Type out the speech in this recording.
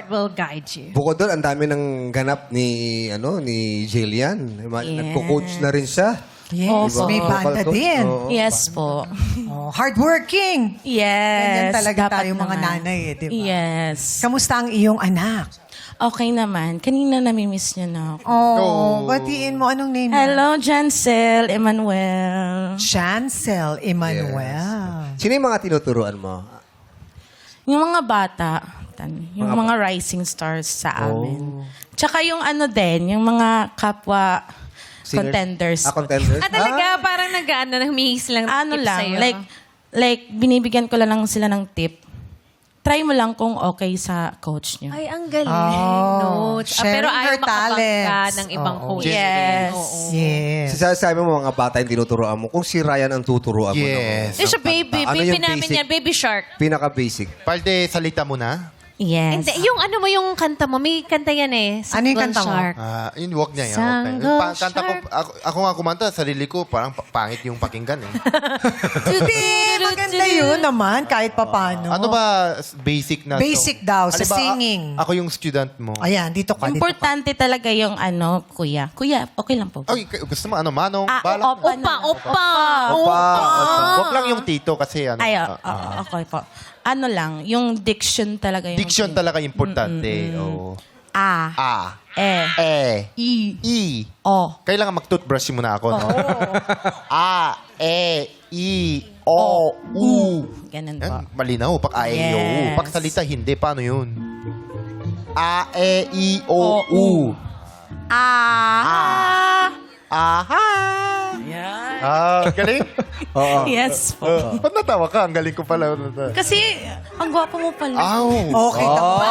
Lord will guide you. Bukod doon, ang dami ng ganap ni Jillian. Nagko-coach na rin siya. Yes, Diba? may banda Vocal coach. din. Oo. Yes po. Oh, hardworking. Yes. Ganyan talaga dapat tayo mga naman. nanay, di ba? Yes. Kamusta ang iyong anak? Okay naman. Kanina namimiss niya na ako. Oh, batiin mo. Anong name niya? Hello, Jancel Emmanuel. Chancel Emmanuel. Sino yung mga tinuturuan mo? Yung mga bata, yung mga rising stars sa amin. Tsaka yung ano din, yung mga kapwa Singers? contenders. Contenders? Talaga, parang nag-mihis lang Ano tip lang, sa'yo. like binibigyan ko lang sila ng tip. Try mo lang kung okay sa coach niyo. Ay, ang galing. Oh, Notes. Pero sharing ayaw her makabangga talents. ng ibang Oo. coach. Yes. Yes. Sabi mo mga bata yung tinuturuan mo. Kung si Ryan ang tuturuan mo. Yes. Hindi siya baby. Ano Baby yung namin basic? yan. Baby shark. Pinaka-basic. Palde, salita mo na. Yes. Hindi, yung ano mo, yung kanta mo. May kanta yan eh. Ano yung Sanggol kanta mo? Shark. Yun, wag niya yan. Sanggol Kanta ko, ako nga kumanta, sarili ko, parang pangit yung pakinggan eh. Hindi, maganda yun naman, kahit papano. Ano ba basic na Basic song? daw, sa Halimbawa, singing. Ako yung student mo. Ayan, dito ka. Dito ka. Importante talaga yung ano, kuya. Kuya, okay lang po. Okay, gusto mo, Manong? Ah, Balak opa mo. Opa. Opa. Wag lang yung tito kasi ano. Ay, okay po. Ano lang, yung diction talaga yung... Diction talaga importante. Oo. A, A. E, E. E. O. Kailangan mag-toothbrush muna ako. No? A. E. I. O. U. Ganun po. Yan, malinaw. Pag A, E, I, O, U. Yes. Pag salita, hindi. Paano yun? A, E, I, O, U. Aha! Galing? Yes po. Ba't natawa ka? Ang galing ko pala. Kasi, ang gwapo mo pala. Ow! Okay, tapos.